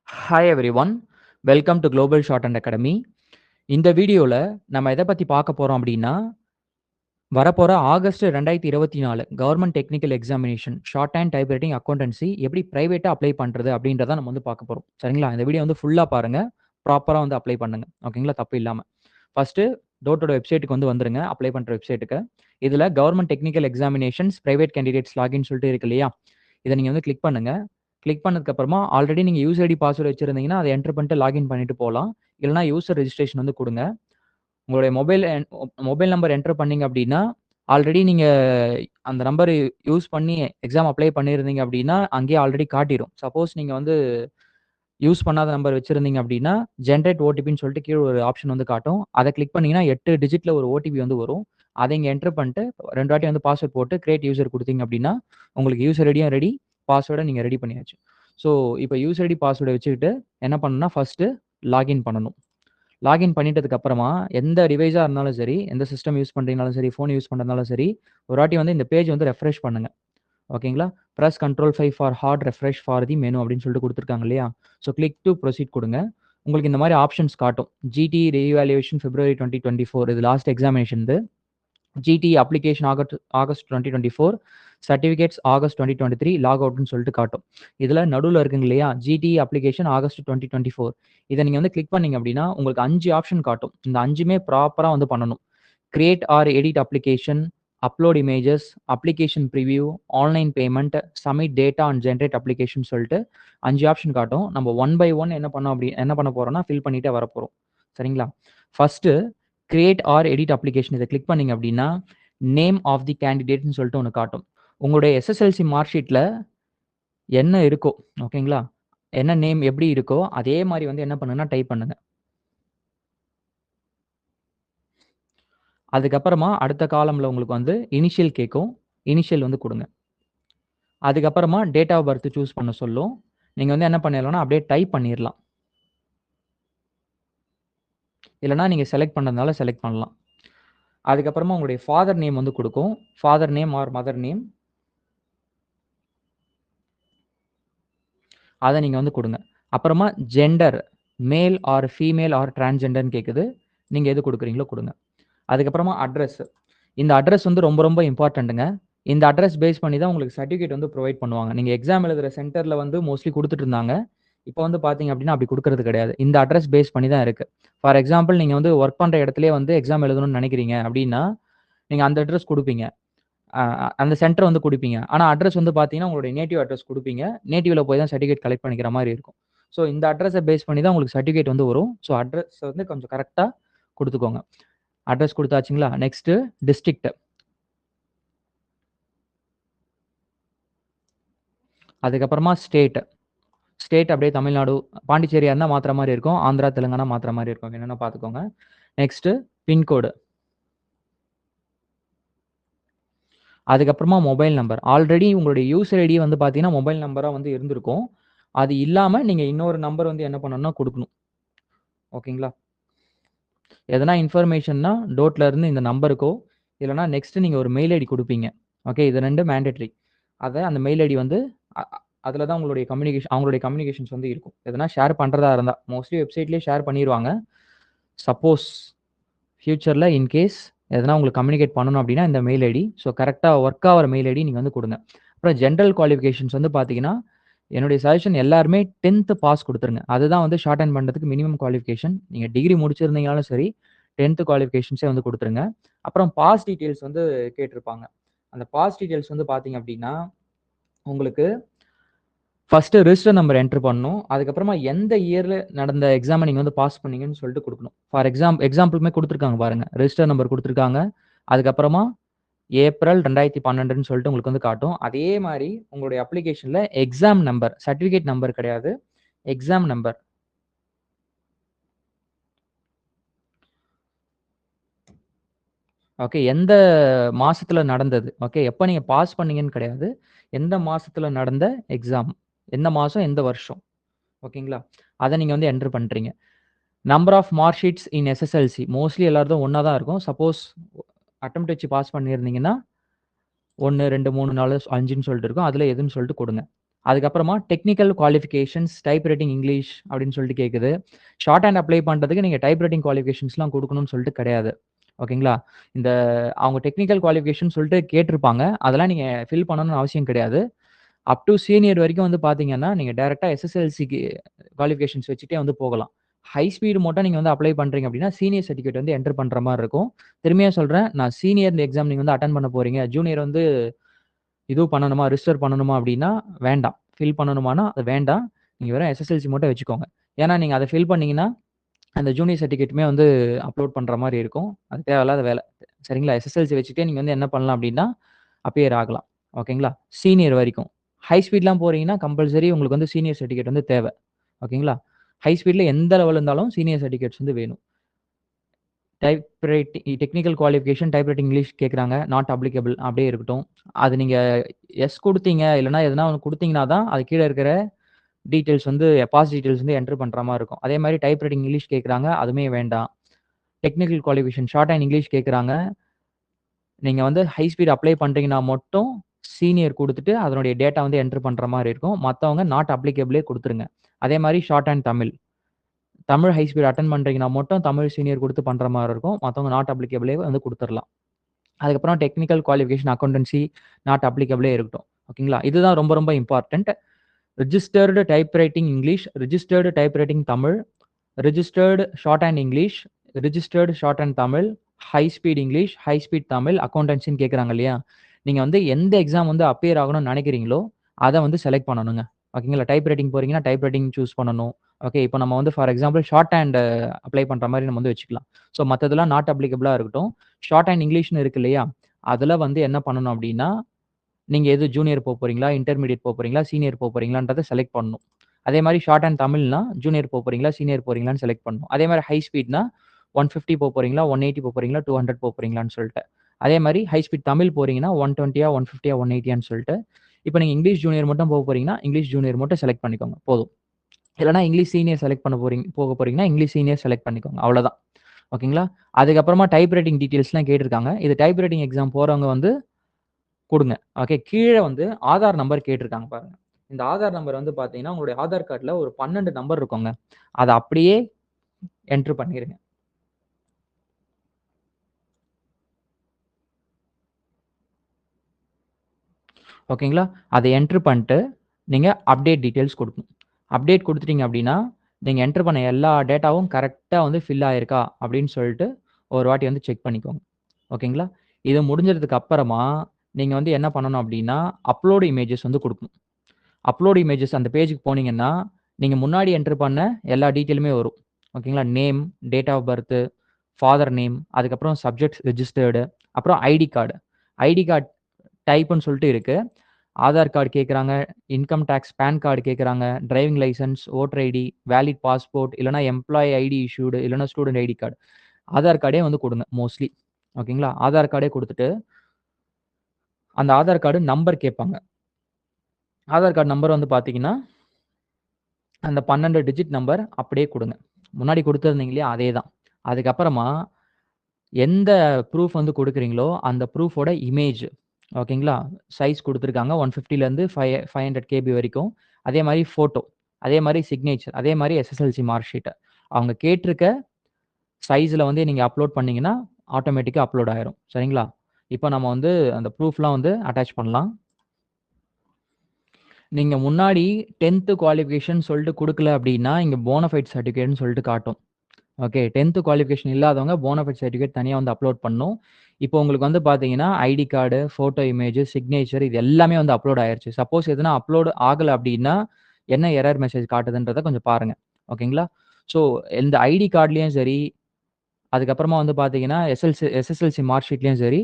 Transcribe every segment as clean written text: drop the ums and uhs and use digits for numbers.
Hi everyone, welcome to Global Shorthand Academy. இந்த வீடியோல நம்ம எதை பத்தி பார்க்க போறோம் அப்படின்னா, வரப்போற August 2024 government technical examination short hand typewriting accountancy எப்படி பிரைவேட்டா அப்ளை பண்றது அப்படின்றத நம்ம வந்து பார்க்க போறோம். சரிங்களா? இந்த வீடியோ வந்து ஃபுல்லா பாருங்க. ப்ராப்பரா வந்து அப்ளை பண்ணுங்க. ஓகேங்களா? தப்பு இல்லாம. ஃபர்ஸ்ட்டு டோட்டோட வெப்சைட்டுக்கு வந்து வந்துருங்க. அப்ளை பண்ற வெப்சைட்டுக்கு. இதுல government technical examinations private candidates login சொல்லிட்டு இருக்கு இல்லையா? இத நீங்க வந்து கிளிக் பண்ணுங்க. கிளிக் பண்ணதுக்கு அப்புறமா ஆல்ரெடி நீங்க யூசர் ஐடி பாஸ்வேர்ட் வச்சிருந்தீங்கன்னா, அத என்டர் பண்ணிட்டு லாகின் பண்ணிட்டு போலாம். இல்லன்னா யூசர் ரெஜிஸ்ட்ரேஷன் வந்து குடுங்க. உங்களுடைய மொபைல் நம்பர் என்டர் பண்ணீங்க அப்படின்னா, ஆல்ரெடி நீங்க அந்த நம்பர் யூஸ் பண்ணி எக்ஸாம் அப்ளை பண்ணியிருந்தீங்க அப்படின்னா, அங்கேயே ஆல்ரெடி காட்டிரும். சப்போஸ் நீங்க வந்து யூஸ் பண்ணாத நம்பர் வச்சிருந்தீங்க அப்படின்னா, ஜெனரேட் ஓடிபின்னு சொல்லிட்டு கீழ ஒரு ஆப்ஷன் வந்து காட்டும். அத கிளிக் பண்ணீங்கன்னா 8 டிஜிட்ல ஒரு ஓடிபி வந்து வரும். அத இங்க என்டர் பண்ணிட்டு 2 வாட்டி வந்து பாஸ்வேர்ட் போட்டு கிரியேட் யூசர் குடுத்தீங்க அப்படின்னா, உங்களுக்கு யூசர் ஐடியும் ரெடி, பாஸ்வேர்ட நீங்க ரெடி பண்ணியாச்சு. ஸோ, இப்ப யூசர் ஐடி பாஸ்வேர்ட வச்சுக்கிட்டு என்ன பண்ணணும்னா, ஃபர்ஸ்ட்டு லாகின் பண்ணணும். லாகின் பண்ணிட்டதுக்கு அப்புறமா, எந்த டிவைஸா இருந்தாலும் சரி, எந்த சிஸ்டம் யூஸ் பண்றீங்கனாலும் சரி, ஃபோன் யூஸ் பண்றதுனாலும் சரி, ஒரு வாட்டி வந்து இந்த பேஜ் வந்து ரெஃப்ரெஷ் பண்ணுங்க. ஓகேங்களா? Press control 5 for hard refresh for the menu அப்படின்னு சொல்லிட்டு குடுத்துருக்காங்க இல்லையா? ஸோ கிளிக் டூ ப்ரொசீட் குடுங்க. உங்களுக்கு இந்த மாரி ஆப்ஷன்ஸ் காட்டும். ஜிடி ரீவேல்யூவேஷன் பிப்ரவரி 2024 இது லாஸ்ட் எக்ஸாமினேஷன்து. GT application August 2024 certificates August 2023 log அவுட்ன்னு சொல்லிட்டு காட்டும். இதுல நடுவுல இருக்குங்க இல்லையா? ஜிடி அப்ளிகேஷன் ஆகஸ்ட் 2024 இத நீங்க வந்து கிளிக் பண்ணீங்க அப்படின்னா, உங்களுக்கு 5 ஆப்ஷன் காட்டும். இந்த 5மே ப்ராப்பரா வந்து பண்ணணும். Create R edit application, upload images, application preview, online payment, submit data and generate application சொல்லிட்டு 5 ஆப்ஷன் காட்டும். நம்ம ஒன் பை ஒன் என்ன பண்ண போறோம்னா, ஃபில் பண்ணிட்டே வரப்போறோம். சரிங்களா? First create R edit application இத கிளிக் பண்ணீங்க அப்படின்னா, நேம் ஆஃப் தி கேண்டிடேட்ன்னு சொல்லிட்டு ஒண்ணு காட்டும். உங்களுடைய எஸ்எஸ்எல்சி மார்க் ஷீட்ல என்ன இருக்கோ, ஓகேங்களா? என்ன நேம் எப்படி இருக்கோ, அதே மாரி வந்து என்ன பண்ணுங்கன்னா டைப் பண்ணுங்க. அதுக்கப்புறமா அடுத்த காலம்ல உங்களுக்கு வந்து இனிஷியல் கேட்கும். இனிஷியல் வந்து குடுங்க. அதுக்கப்புறமா டேட் ஆஃப் பர்த் சூஸ் பண்ண சொல்லும். நீங்க வந்து என்ன பண்ணிரலாம்னா, அப்படியே டைப் பண்ணிரலாம். இல்லன்னா நீங்க செலக்ட் பண்ணதுனால செலக்ட் பண்ணலாம். அதுக்கப்புறமா உங்களுடைய ஃபாதர் நேம் வந்து குடுக்கும். Father name or mother name. அத நீங்க வந்து குடுங்க. அப்புறமா gender male or female R டிரான்ஸ்ஜெண்டர்ன்னு கேட்குது. நீங்க எது குடுக்குறீங்களோ குடுங்க. அதுக்கப்புறமா அட்ரஸ். இந்த அட்ரஸ் வந்து ரொம்ப ரொம்ப இம்பார்ட்டன்ட்ங்க. இந்த அட்ரஸ் பேஸ் பண்ணி தான் உங்களுக்கு சர்டிஃபிகேட் வந்து புரொவைட் பண்ணுவாங்க. நீங்க எக்ஸாம் எழுதுற சென்டர்ல வந்து மோஸ்ட்லி குடுத்துட்டு இருந்தாங்க. இப்ப வந்து பார்த்தீங்க அப்படின்னா, அப்படி குடுக்குறது கிடையாது. இந்த அட்ரஸ் பேஸ் பண்ணி தான் இருக்கு. ஃபார் எக்ஸாம்பிள் நீங்க வந்து வொர்க் பண்ற இடத்திலேயே வந்து எக்ஸாம் எழுதணும்னு நினைக்கிறீங்க அப்படின்னா, நீங்க அந்த அட்ரஸ் குடுப்பீங்க. அ அந்த சென்டர் வந்து குடுப்பீங்க. ஆனா அட்ரஸ் வந்து பார்த்தீங்கன்னா, உங்களுடைய நேட்டிவ் அட்ரஸ் குடுப்பீங்க. நேட்டிவ்ல போய் தான் சர்டிஃபிகேட் கலெக்ட் பண்ணிக்கிற மாரி இருக்கும். ஸோ இந்த அட்ரஸ பேஸ் பண்ணி தான் உங்களுக்கு சர்டிஃபிகேட் வந்து வரும். ஸோ அட்ரஸ் வந்து கொஞ்சம் கரெக்ட்டா குடுத்துக்கோங்க. அட்ரஸ் குடுத்தாச்சுங்களா? Next district. அதுக்கப்புறமா ஸ்டேட். ஸ்டேட் அப்படியே தமிழ்நாடு, பாண்டிச்சேரியா இருந்தா மாத்துற மாரி இருக்கும். ஆந்திரா, தெலுங்கானா மாத்துற மாரி இருக்கும். என்னன்னா பார்த்துக்கோங்க. Next pincode. அதுக்கப்புறமா மொபைல் நம்பர். ஆல்ரெடி உங்களுடைய யூசர் ஐடி வந்து பார்த்தீங்கன்னா, மொபைல் நம்பரா வந்து இருந்திருக்கும். அது இல்லாம நீங்க இன்னொரு நம்பர் வந்து என்ன பண்ணணும்னா குடுக்கணும். ஓகேங்களா? எதனா இன்ஃபர்மேஷன்னா டோட்ல இருந்து இந்த நம்பருக்கோ, இல்லன்னா நெக்ஸ்ட் நீங்க ஒரு மெயில் ஐடி குடுப்பீங்க. ஓகே. இது 2 மேண்டேட்டரி. அந்த மெயில் ஐடி வந்து அ அ அதுல தான் அவங்களுடைய கம்யூனிகேஷன்ஸ் வந்து இருக்கும். எதனா ஷேர் பண்றதா இருந்தா, மோஸ்ட்லி வெப்சைட்லயே ஷேர் பண்ணிருவாங்க. சப்போஸ் ஃபியூச்சர்ல இன்கேஸ் எதனா உங்களுக்கு கம்யூனிகேட் பண்ணணும் அப்டின்னா இந்த மெயில் ஐடி. ஸோ கரெக்ட்டா வொர்க் ஆவற மெயில் ஐடி நீங்க வந்து குடுங்க. அப்புறம் ஜெனரல் குவாலிஃபிகேஷன்ஸ் வந்து பார்த்தீங்கன்னா, என்னுடைய சஜஷன் எல்லாருமே 10த் பாஸ் குடுத்துருங்க. அதுதான் வந்து ஷார்ட் ஹேண்ட் பண்றதுக்கு மினிமம் குவாலிஃபிகேஷன். நீங்க டிகிரி முடிச்சிருந்தீங்கனாலும் சரி, 10த் குவாலிஃபிகேஷன்ஸே வந்து குடுத்துருங்க. அப்புறம் பாஸ் டீட்டெயில்ஸ் வந்து கேட்டிருப்பாங்க. அந்த பாஸ் டீட்டெயில்ஸ் வந்து பார்த்தீங்க அப்டின்னா, உங்களுக்கு ஃபர்ஸ்ட்டு ரிஜிஸ்டர் நம்பர் என்டர் பண்ணணும். அதுக்கப்புறமா எந்த இயர்ல நடந்த எக்ஸாம நீங்க வந்து பாஸ் பண்ணீங்கன்னு சொல்லிட்டு குடுக்கணும். ஃபார் எக்ஸாம்பிளுமே குடுத்துருக்காங்க பாருங்க. ரிஜிஸ்டர் நம்பர் குடுத்துருக்காங்க. அதுக்கப்புறமா ஏப்ரல் 2012ன்னு சொல்லிட்டு உங்களுக்கு வந்து காட்டும். அதே மாரி உங்களுடைய அப்ளிகேஷன்ல எக்ஸாம் நம்பர், சர்டிஃபிகேட் நம்பர் கிடையாது. Exam number. ஓகே. எந்த மாசத்துல நடந்தது? ஓகே. எப்ப நீங்க பாஸ் பண்ணீங்கன்னு கிடையாது. எந்த மாசத்துல நடந்த எக்ஸாம்? எந்த மாசம்? எந்த வருஷம்? ஓகேங்களா? அத நீங்க வந்து என்டர் பண்றீங்க. Number of mark sheets in SSLC. Mostly எல்லாருதும் ஒண்ணா தான் இருக்கும். சப்போஸ் அட்டெம்ப்ட் வச்சு பாஸ் பண்ணியிருந்தீங்கன்னா, 1, 2, 3, 4, 5ன்னு சொல்லிட்டு இருக்கும். அதுல எதுன்னு சொல்லிட்டு குடுங்க. அதுக்கப்புறமா technical qualifications, type writing English அப்படின்னு சொல்லிட்டு கேட்குது. ஷார்ட் ஹேண்ட் அப்ளை பண்றதுக்கு நீங்க டைப் ரைட்டிங் குவாலிஃபிகேஷன்ஸ்லாம் குடுக்கணும்னு சொல்லிட்டு கிடையாது. ஓகேங்களா? இந்த அவங்க டெக்னிக்கல் குவாலிஃபிகேஷன் சொல்லிட்டு கேட்டிருப்பாங்க. அதெல்லாம் நீங்க ஃபில் பண்ணணும்னு அவசியம் கிடையாது. அப் டூ சீனியர் வரைக்கும் வந்து பார்த்தீங்கன்னா, நீங்க டைரக்ட்டா எஸ்எஸ்எல்சிக்கு குவாலிஃபிகேஷன்ஸ் வச்சுட்டே வந்து போகலாம். ஹை ஸ்பீடு மட்டும் நீங்க வந்து அப்ளை பண்றீங்க அப்படின்னா, சீனியர் சர்டிஃபிகேட் வந்து என்டர் பண்ற மாரி இருக்கும். திரும்பியும் சொல்றேன், நான் சீனியர் எக்ஸாம் நீங்க வந்து அட்டெண்ட் பண்ண போறீங்க. ஜூனியர் வந்து இது பண்ணணுமா, ரிஜிஸ்டர் பண்ணணுமா அப்படின்னா, வேண்டாம். ஃபில் பண்ணணுமானா, அது வேண்டாம். நீங்க வெறும் எஸ்எஸ்எல்சி மட்டும் வச்சுக்கோங்க. ஏன்னா, நீங்க அத ஃபில் பண்ணீங்கன்னா, அந்த ஜூனியர் சர்டிஃபிகேட்டுமே வந்து அப்லோட் பண்ற மாரி இருக்கும். அது தேவையில்லாத வேல. சரிங்களா? எஸ்எஸ்எல்சி வச்சுட்டே நீங்க வந்து என்ன பண்ணலாம் அப்படின்னா, அப்பியர் ஆகலாம். ஓகேங்களா? சீனியர் வரைக்கும். ஹை ஸ்பீட்லாம் போறீங்கன்னா, கம்பல்சரி உங்களுக்கு வந்து சீனியர் சர்டிஃபிகேட் வந்து தேவ. ஓகேங்களா? ஹை ஸ்பீட்ல எந்த லெவல் இருந்தாலும் சீனியர் சர்டிஃபிகேட்ஸ் வந்து வேணும். Type writing technical qualification, type writing English கேட்குறாங்க. நாட் அப்ளிகபிள் அப்படியே இருக்கட்டும். அது நீங்க எஸ் குடுத்தீங்க, இல்லன்னா எதுனா ஒண்ணு குடுத்தீங்கன்னா தான், அது கீழ இருக்கிற டீட்டெயில்ஸ் வந்து பாஸ் டீட்டெயில்ஸ் வந்து என்டர் பண்ற மாரி இருக்கும். அதே மாரி டைப் ரைட்டிங் இங்கிலீஷ் கேட்குறாங்க. அதுவுமே வேண்டாம். Technical qualification short and English கேட்குறாங்க. நீங்க வந்து ஹை ஸ்பீட் அப்ளை பண்றீங்கன்னா மட்டும் சீனியர் குடுத்துட்டு, அதனுடைய டேட்டா வந்து என்டர் பண்ற மாரி இருக்கும். மத்தவங்க நாட் அப்ளிகபிளே குடுத்துருங்க. அதே மாரி short and Tamil. Tamil high speed attend பண்றீங்கன்னா மட்டும் தமிழ் சீனியர் குடுத்து பண்ற மாரி இருக்கும். மத்தவங்க நாட் அப்ளிகபிளே வந்து குடுத்துறலாம். அதுக்கப்புறம் technical qualification accountancy not applicable இருக்கட்டும். ஓகேங்களா? இதுதான் ரொம்ப ரொம்ப important. Registered type writing English, registered type writing Tamil, registered shorthand English, registered shorthand Tamil, high speed English, high speed Tamil, அக்கவுண்டன்சின்னு கேட்குறாங்க இல்லையா? நீங்க வந்து எந்த எக்ஸாம் வந்து அப்பியர் ஆகணும்னு நினைக்கிறீங்களோ, அத வந்து செலக்ட் பண்ணணுங்க. ஓகேங்களா? டைப் ரைட்டிங் போறீங்கன்னா, டைப் ரைட்டிங் சூஸ் பண்ணணும். ஓகே. இப்போ நம்ம வந்து for example short hand apply பண்ற மாரி நம்ம வந்து வச்சுக்கலாம். ஸோ மத்ததெல்லாம் நாட் அப்ளிகபிளா இருக்கட்டும். ஷார்ட் ஹேண்ட் இங்கிலீஷ்னு இருக்கு இல்லையா? அதுல வந்து என்ன பண்ணணும் அப்டின்னா, நீங்க எது ஜூனியர் போறீங்களா? இன்டர்மீடியேட் போறீங்களா? சீனியர் போறீங்களான்றத செலக்ட் பண்ணணும். அதே மாரி ஷார்ட் அண்ட் தமிழ்னா, ஜூனியர் போறீங்களா? சீனியர் போறீங்களான்னு செலக்ட் பண்ணணும். அதே மாரி ஹை ஸ்பீட்னா 150 போறீங்களா? 180 போறீங்களா? 200 போறீங்களான்னு சொல்லிட்டு. அதே மாரி ஹை ஸ்பீட் தமிழ் போறீங்கன்னா 120யா? 150யா? 180யான்னு சொல்லிட்டு. இப்ப நீங்க இங்கிலீஷ் ஜூனியர் மட்டும் போறீங்கன்னா, இங்கிலீஷ் ஜூனியர் மட்டும் செலக்ட் பண்ணிக்கோங்க. போதும். இல்லன்னா இங்கிலீஷ் சீனியர் செலக்ட் பண்ண போறீங்கன்னா, இங்கிலீஷ் சீனியர் செலக்ட் பண்ணிக்கோங்க. அவ்வளோதான். ஓகேங்களா? அதுக்கப்புறமா டைப் ரைட்டிங் டீட்டெயில்ஸ்லாம் கேட்டிருக்காங்க. இது டைப் ரைட்டிங் எக்ஸாம் போறவங்க வந்து குடுங்க. ஓகே. கீழ வந்து ஆதார் நம்பர் கேட்டிருக்காங்க பாருங்க. இந்த ஆதார் நம்பர் வந்து பார்த்தீங்கன்னா, உங்களுடைய ஆதார் கார்ட்ல ஒரு 12 நம்பர் இருக்குங்க. அத அப்படியே என்டர் பண்ணிருங்க. ஓகேங்களா? அத என்டர் பண்ணிட்டு, நீங்க அப்டேட் டீட்டெயில்ஸ் குடுக்கணும். அப்டேட் குடுத்துட்டீங்க அப்டின்னா, நீங்க என்டர் பண்ண எல்லா டேட்டாவும் கரெக்ட்டா வந்து ஃபில் ஆயிருக்கா அப்படின்னு சொல்லிட்டு ஒரு வாட்டி வந்து செக் பண்ணிக்கோங்க. ஓகேங்களா? இது முடிஞ்சதுக்கு அப்புறமா, நீங்க வந்து என்ன பண்ணணும் அப்டின்னா, அப்லோட் இமேஜஸ் வந்து குடுக்கணும். அப்லோட் இமேஜஸ் அந்த பேஜ்க்கு போனீங்கன்னா, நீங்க முன்னாடி என்டர் பண்ண எல்லா டீட்டெயிலுமே வரும். ஓகேங்களா? Name, date of birth, father name, அதுக்கப்புறம் சப்ஜெக்ட் ரிஜிஸ்டர்டு, அப்புறம் ஐடி கார்டு. ஐடி கார்டு டைப்ன்னு சொல்லிட்டு இருக்கு. ஆதார் கார்டு கேட்குறாங்க, இன்கம் டாக்ஸ், பான் கார்டு கேட்குறாங்க, driving licence, voter ID, valid passport, இல்லன்னா எம்ப்ளாயி ஐடி இஷ்யூடு, இல்லன்னா ஸ்டூடண்ட் ஐடி கார்டு. ஆதார் கார்டே வந்து குடுங்க மோஸ்ட்லி. ஓகேங்களா? ஆதார் கார்டே குடுத்துட்டு, அந்த ஆதார் கார்டு நம்பர் கேட்பாங்க. ஆதார் கார்டு நம்பர் வந்து பார்த்தீங்கன்னா, அந்த 12 டிஜிட் நம்பர் அப்படியே குடுங்க. முன்னாடி குடுத்திருந்தீங்க இல்லையா? அதே தான். அதுக்கப்புறமா எந்த ப்ரூஃப் வந்து குடுக்குறீங்களோ, அந்த ப்ரூஃபோட இமேஜ் ஓகேங்களா? சைஸ் குடுத்துருக்காங்க. 150லேருந்து 500 கேபி வரைக்கும். அதே மாரி ஃபோட்டோ, அதே மாரி சிக்னேச்சர், அதே மாரி எஸ்எஸ்எல்சி மார்க் ஷீட். அவங்க கேட்டிருக்க சைஸ்ல வந்து நீங்க அப்லோட் பண்ணீங்கன்னா, ஆட்டோமேட்டிக்கா அப்லோட் ஆயிரும். சரிங்களா? இப்ப நம்ம வந்து அந்த ப்ரூஃப்லாம் வந்து அட்டாச் பண்ணலாம். நீங்க முன்னாடி 10த் குவாலிஃபிகேஷன் சொல்லிட்டு குடுக்கல அப்டின்னா, இங்க போனஃபைட் சர்டிஃபிகேட்ன்னு சொல்லிட்டு காட்டும். ஓகே. 10த் குவாலிஃபிகேஷன் இல்லாதவங்க போனஃபைட் சர்டிஃபிகேட் தனியா வந்து அப்லோட் பண்ணணும். இப்போ உங்களுக்கு வந்து பார்த்தீங்கன்னா, ID card, photo image, signature இது எல்லாமே வந்து அப்லோட் ஆயிருச்சு. சப்போஸ் எதுனா அப்லோட் ஆகல அப்டின்னா, என்ன எரர் மெசேஜ் காட்டுதுன்றத கொஞ்சம் பாருங்க. ஓகேங்களா? ஸோ இந்த ஐடி கார்ட்லயும் சரி, அதுக்கப்புறமா வந்து பார்த்தீங்கன்னா, எஸ்எஸ்எல்சி மார்க் ஷீட்லயும் சரி,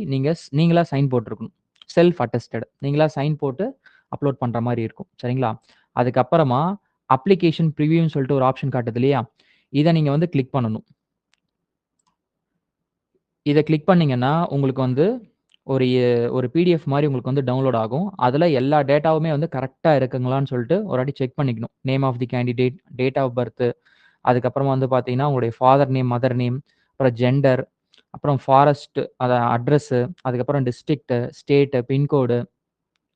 நீங்களா சைன் போட்டுருக்கணும். Self attested. நீங்களா சைன் போட்டு அப்லோட் பண்ற மாரி இருக்கும். சரிங்களா? அதுக்கப்புறமா அப்ளிகேஷன் பிரிவியூன்னு சொல்லிட்டு ஒரு ஆப்ஷன் காட்டுது இல்லையா? இத நீங்க வந்து கிளிக் பண்ணணும். இத கிளிக் பண்ணீங்கன்னா, உங்களுக்கு வந்து ஒரு ஒரு பிடிஎஃப் மாரி உங்களுக்கு வந்து டவுன்லோட் ஆகும். அதுல எல்லா டேட்டாவுமே வந்து கரெக்ட்டா இருக்குங்களான்னு சொல்லிட்டு ஒரு வாட்டி செக் பண்ணிக்கணும். Name of the candidate, date of birth, அதுக்கப்புறமா வந்து பார்த்தீங்கன்னா, உங்களுடைய ஃபாதர் நேம், மதர் நேம், அப்புறம் ஜெண்டர், அப்புறம் ஃபாரஸ்ட் அட்ரஸு, அதுக்கப்புறம் district, state, pincode,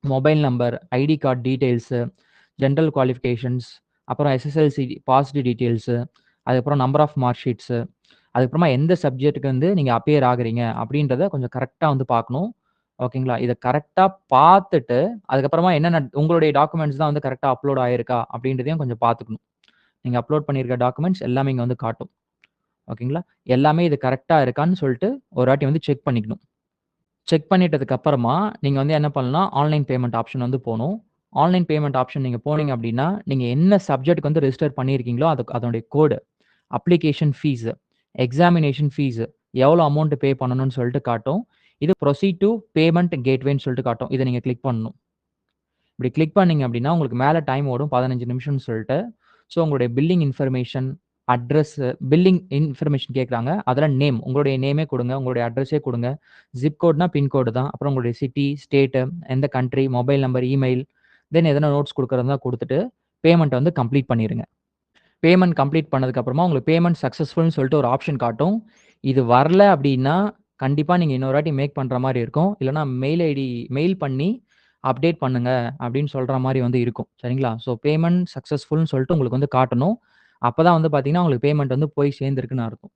mobile number, ID card details, general qualifications, அப்புறம் எஸ்எஸ்எல்சி பாஸ்டு டீட்டெயில்ஸு, அதுக்கப்புறம் நம்பர் ஆஃப் மார்க் ஷீட்ஸு, அதுக்கப்புறமா எந்த சப்ஜெக்ட்டுக்கு வந்து நீங்க அப்பியர் ஆகுறீங்க அப்படின்றத கொஞ்சம் கரெக்ட்டா வந்து பார்க்கணும். ஓகேங்களா? இத கரெக்ட்டா பார்த்துட்டு, அதுக்கப்புறமா என்னென்ன உங்களுடைய டாக்குமெண்ட்ஸ் தான் வந்து கரெக்ட்டா அப்லோட் ஆயிருக்கா அப்படின்றதையும் கொஞ்சம் பார்த்துக்கணும். நீங்க அப்லோட் பண்ணியிருக்க டாக்குமெண்ட்ஸ் எல்லாமே இங்க வந்து காட்டும். ஓகேங்களா? எல்லாமே இது கரெக்ட்டா இருக்கான்னு சொல்லிட்டு ஒரு வாட்டி வந்து செக் பண்ணிக்கணும். செக் பண்ணிட்டதுக்கு அப்புறமா, நீங்க வந்து என்ன பண்ணலாம், ஆன்லைன் பேமெண்ட் ஆப்ஷன் வந்து போணும். ஆன்லைன் பேமெண்ட் ஆப்ஷன் நீங்க போனீங்க அப்டின்னா, நீங்க என்ன சப்ஜெக்ட்க்கு வந்து ரெஜிஸ்டர் பண்ணியிருக்கீங்களோ, அதனுடைய கோடு, அப்ளிகேஷன் ஃபீஸ், எக்ஸாமினேஷன் ஃபீஸ், எவ்வளோ அமௌண்ட் பே பண்ணணும்னு சொல்லிட்டு காட்டும். இது ப்ரொசீட் டூ பேமெண்ட் கேட்வேன்னு சொல்லிட்டு காட்டும். இத நீங்க கிளிக் பண்ணணும். இப்படி கிளிக் பண்ணீங்க அப்படின்னா, உங்களுக்கு மேல டைம் ஓடும் 15 நிமிஷம்னு சொல்லிட்டு. ஸோ உங்களுடைய billing information, address billing information கேட்குறாங்க. அதில நேம் உங்களுடைய நேமே குடுங்க. உங்களுடைய அட்ரஸே குடுங்க. ஜிப் கோட்னா பின் கோடு தான். அப்புறம் உங்களுடைய சிட்டி, ஸ்டேட்டு, எந்த கண்ட்ரி, மொபைல் நம்பர், இமெயில், தென் எதனா நோட்ஸ் குடுக்குறதா இருந்தா குடுத்துட்டு, பேமெண்ட்ட வந்து கம்ப்ளீட் பண்ணிருங்க. பேமெண்ட் கம்ப்ளீட் பண்ணதுக்கு அப்புறமா உங்களுக்கு பேமெண்ட் சக்சஸ்ஃபுல்னு சொல்லிட்டு ஒரு ஆப்ஷன் காட்டும். இது வரல அப்படின்னா, கண்டிப்பா நீங்க இன்னொரு வாட்டி மேக் பண்ற மாரி இருக்கும். இல்லன்னா மெயில் ஐடி மெயில் பண்ணி அப்டேட் பண்ணுங்க அப்படின்னு சொல்ற மாரி வந்து இருக்கும். சரிங்களா? ஸோ பேமெண்ட் சக்சஸ்ஃபுல்னு சொல்லிட்டு உங்களுக்கு வந்து காட்டணும். அப்பதான் வந்து பார்த்தீங்கன்னா, உங்களுக்கு பேமெண்ட் வந்து போய் சேர்ந்திருக்குன்னு அர்த்தம்.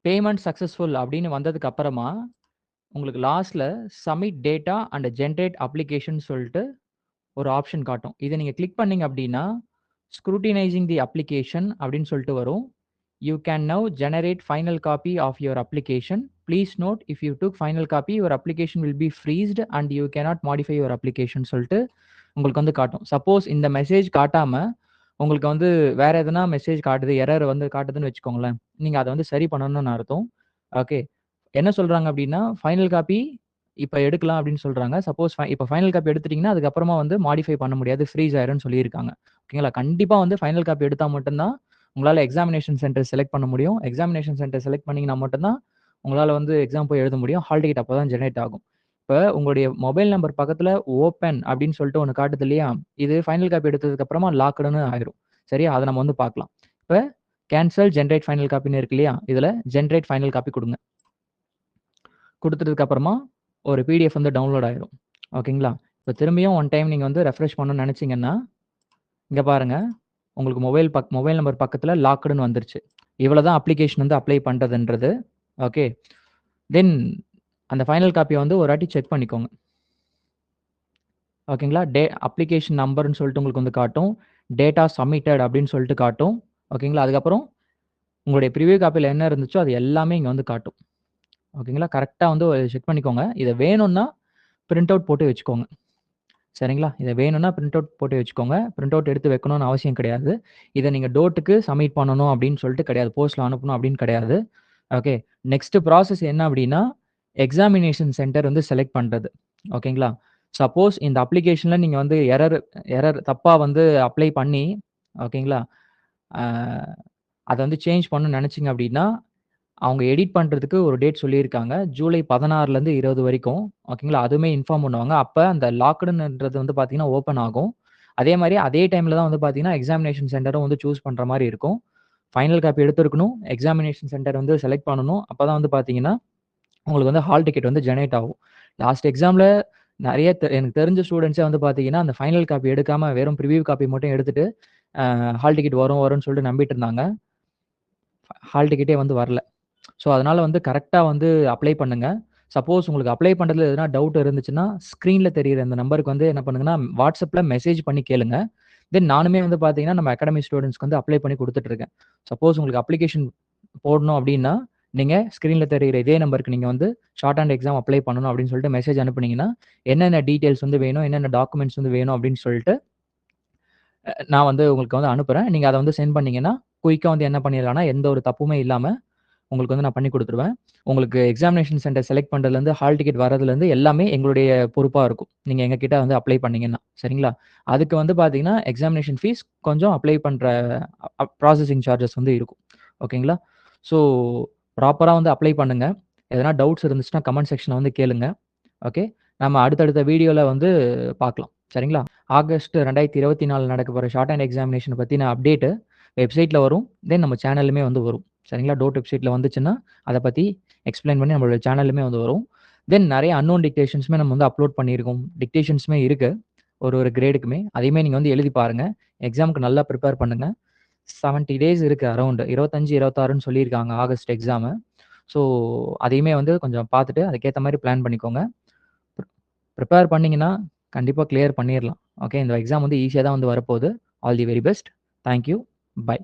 பேமெண்ட் சக்சஸ்ஃபுல் அப்படின்னு வந்ததுக்கு அப்புறமா, உங்களுக்கு லாஸ்ட்ல submit data and generate application சொல்லிட்டு ஒரு ஆப்ஷன் காட்டும். இத நீங்க கிளிக் பண்ணீங்க அப்டின்னா, ஸ்க்ரூட்டினைசிங் தி அப்ளிகேஷன் அப்டின்னு சொல்லிட்டு வரும். You can now generate final copy of your application. Please note if you took final copy your application will be freezed and you cannot modify your application சொல்லிட்டு உங்களுக்கு வந்து காட்டும். Suppose இந்த message காட்டாம, உங்களுக்கு வந்து வேற எதனா மெசேஜ் காட்டுது, எரர் வந்து காட்டுதுன்னு வச்சுக்கோங்களேன். நீங்க அத வந்து சரி பண்ணணும்னு அர்த்தம். ஓகே. என்ன சொல்றாங்க அப்டின்னா, ஃபைனல் காப்பி இப்ப எடுக்கலாம் அப்படின்னு சொல்றாங்க. சப்போஸ் இப்ப ஃபைனல் காப்பி எடுத்துட்டீங்கன்னா, அதுக்கப்புறமா வந்து மாடிஃபை பண்ண முடியாது. ஃப்ரீஸ் ஆயிரும்னு சொல்லியிருக்காங்க. ஓகேங்களா? கண்டிப்பா வந்து ஃபைனல் காப்பி எடுத்தா மட்டும் தான், உங்களால எக்ஸாமினேஷன் சென்டர் செலக்ட் பண்ண முடியும். எக்ஸாமினேஷன் சென்டர் செலக்ட் பண்ணீங்கன்னா மட்டும் தான், உங்களால வந்து எக்ஸாம் போய் எழுத முடியும். ஹால் டிக்கெட் அப்பதான் ஜெனரேட் ஆகும். இப்ப உங்களுடைய மொபைல் நம்பர் பக்கத்துல ஓப்பன் அப்படின்னு சொல்லிட்டு ஒண்ணு காட்டுது இல்லையா? இது ஃபைனல் காப்பி எடுத்ததுக்கு அப்புறமா லாக்டுன்னு ஆயிரும். சரியா? அத நம்ம வந்து பார்க்கலாம். இப்ப கேன்சல் ஜெனரேட் ஃபைனல் காப்பின்னு இருக்கு இல்லையா? இதுல ஜெனரேட் ஃபைனல் காப்பி குடுங்க. குடுத்ததுக்கு அப்புறமா ஒரு பிடிஎஃப் வந்து டவுன்லோட் ஆயிரும். ஓகேங்களா? இப்ப திரும்பியும் ஒன் டைம் நீங்க வந்து ரெஃப்ரெஷ் பண்ணணும்னு நெனச்சீங்கன்னா, இங்க பாருங்க. உங்களுக்கு மொபைல் நம்பர் பக்கத்துல லாக்டுன்னு வந்துருச்சு. இவ்வளதான் அப்ளிகேஷன் வந்து அப்ளை பண்றதுன்றது. ஓகே. தென் அந்த ஃபைனல் காப்பிய வந்து ஒரு வாட்டி செக் பண்ணிக்கோங்க. ஓகேங்களா? அப்ளிகேஷன் நம்பர்ன்னு சொல்லிட்டு உங்களுக்கு வந்து காட்டும். டேட்டா சப்மிட்டட் அப்படின்னு சொல்லிட்டு காட்டும். ஓகேங்களா? அதுக்கப்புறம் உங்களுடைய ப்ரிவ்யூ காப்பில என்ன இருந்துச்சோ, அது எல்லாமே இங்க வந்து காட்டும். ஓகேங்களா? கரெக்ட்டா வந்து செக் பண்ணிக்கோங்க. இத வேணும்னா பிரிண்ட் அவுட் போட்டு வச்சுக்கோங்க. சரிங்களா? இத வேணும்னா பிரிண்ட் அவுட் போட்டு வச்சுக்கோங்க. பிரிண்ட் அவுட் எடுத்து வைக்கணும்னு அவசியம் கிடையாது. இத நீங்க டோட்டுக்கு சப்மிட் பண்ணணும் அப்படின்னு சொல்லிட்டு கிடையாது. போஸ்ட்ல அனுப்பணும் அப்படின்னு கிடையாது. ஓகே. நெக்ஸ்ட் ப்ராசஸ் என்ன அப்படின்னா, எக்ஸாமினேஷன் சென்டர் வந்து செலக்ட் பண்றது. ஓகேங்களா? சப்போஸ் இந்த அப்ளிகேஷன்ல நீங்க வந்து எரர் எரர் தப்பா வந்து அப்ளை பண்ணி, ஓகேங்களா? அ அத வந்து சேஞ்ச் பண்ணணும்னு நெனச்சீங்க அப்படின்னா, அவங்க எடிட் பண்றதுக்கு ஒரு டேட் சொல்லியிருக்காங்க. ஜூலை 16லருந்து 20 வரைக்கும். ஓகேங்களா? அதுவுமே இன்ஃபார்ம் பண்ணுவாங்க. அப்ப அந்த லாக்டுன்ன்றது வந்து பார்த்தீங்கன்னா, ஓப்பன் ஆகும். அதே மாரி அதே டைம்ல தான் வந்து பார்த்தீங்கன்னா, எக்ஸாமினேஷன் சென்டரும் வந்து சூஸ் பண்ற மாரி இருக்கும். ஃபைனல் காப்பி எடுத்திருக்கணும். எக்ஸாமினேஷன் சென்டர் வந்து செலக்ட் பண்ணணும். அப்பதான் வந்து பார்த்தீங்கன்னா, உங்களுக்கு வந்து ஹால் டிக்கெட் வந்து ஜெனரேட் ஆகும். லாஸ்ட் எக்ஸாம்ல நெறைய எனக்கு தெரிஞ்ச ஸ்டூடண்ட்ஸே வந்து பார்த்தீங்கன்னா, அந்த ஃபைனல் காப்பி எடுக்காம வெறும் ப்ரிவ்யூ காப்பி மட்டும் எடுத்துட்டு, ஹால் டிக்கெட் வரும்னு சொல்லிட்டு நம்பிட்டு இருந்தாங்க. ஹால் டிக்கெட்டே வந்து வரல. ஸோ, அதனால வந்து கரெக்ட்டா வந்து அப்ளை பண்ணுங்க. சப்போஸ் உங்களுக்கு அப்ளை பண்றதுல எதனா டவுட் இருந்துச்சுன்னா, ஸ்க்ரீன்ல தெரியிற இந்த நம்பருக்கு வந்து என்ன பண்ணுங்கன்னா, WhatsAppல மெசேஜ் பண்ணி கேளுங்க. தென் நானுமே வந்து பார்த்தீங்கன்னா, நம்ம அகாடமி ஸ்டூடண்ட்ஸ்க்கு வந்து அப்ளை பண்ணி குடுத்துட்டு இருக்கேன். சப்போஸ் உங்களுக்கு அப்ளிகேஷன் போடணும் அப்டின்னா, நீங்க ஸ்க்ரீன்ல தெரியிற இதே நம்பருக்கு நீங்க வந்து ஷார்ட் ஹேண்ட் எக்ஸாம் அப்ளை பண்ணணும் அப்டின்னு சொல்லிட்டு மெசேஜ் அனுப்புனீங்கன்னா, என்னென்ன டீட்டெயில்ஸ் வந்து வேணும், என்னென்ன டாக்குமெண்ட்ஸ் வந்து வேணும் அப்டின்னு சொல்லிட்டு நான் வந்து உங்களுக்கு வந்து அனுப்புறேன். நீங்க அத வந்து சென்ட் பண்ணீங்கன்னா, குயிக்கா வந்து என்ன பண்ணிடலாம்னா, எந்த ஒரு தப்புமே இல்லாம உங்களுக்கு வந்து நான் பண்ணி குடுத்துருவேன். உங்களுக்கு எக்ஸாமினேஷன் சென்டர் செலக்ட் பண்றதுலருந்து, ஹால் டிக்கெட் வரதுலருந்து எல்லாமே எங்களுடைய பொறுப்பா இருக்கும். நீங்க எங்ககிட்ட வந்து அப்ளை பண்ணீங்கன்னா. சரிங்களா? அதுக்கு வந்து பார்த்தீங்கன்னா, எக்ஸாமினேஷன் ஃபீஸ் கொஞ்சம் அப்ளை பண்ற ப்ராசஸிங் சார்ஜஸ் வந்து இருக்கும். ஓகேங்களா? ஸோ ப்ராப்பரா வந்து அப்ளை பண்ணுங்க. எதனா டவுட்ஸ் இருந்துச்சுன்னா கமெண்ட் செக்ஷன்ல வந்து கேளுங்க. ஓகே. நம்ம அடுத்தடுத்த வீடியோல வந்து பார்க்கலாம். சரிங்களா? ஆகஸ்ட் 2024 நடக்க போற ஷார்ட் ஹேண்ட் எக்ஸாமினேஷன பத்தின அப்டேட் வெப்சைட்ல வரும். தென் நம்ம சேனல்லுமே வந்து வரும். சரிங்களா? டோட் வெப்சைட்ல வந்துச்சுன்னா, அத பத்தி எக்ஸ்ப்ளைன் பண்ணி நம்மளோட சேனல்லுமே வந்து வரும். தென் நெறைய அன்னோன் டிக்டேஷன்ஸ்மே நம்ம வந்து அப்லோட் பண்ணியிருக்கோம். டிக்டேஷன்ஸ்மே இருக்கு. ஒரு கிரேடுக்குமே. அதையுமே நீங்க வந்து எழுதி பாருங்க. எக்ஸாமுக்கு நல்லா ப்ரிப்பேர் பண்ணுங்க. 70 டேஸ் இருக்கு அரவுண்ட் 25, 26ன்னு சொல்லியிருக்காங்க ஆகஸ்ட் எக்ஸாமு. ஸோ அதையுமே வந்து கொஞ்சம் பார்த்துட்டு அதுக்கேத்த மாரி பிளான் பண்ணிக்கோங்க. ப்ரிப்பேர் பண்ணீங்கன்னா, கண்டிப்பா கிளியர் பண்ணிறலாம். ஓகே. இந்த எக்ஸாம் வந்து ஈஸியா தான் வந்து வரப்போகுது. All the very best. Thank you. By.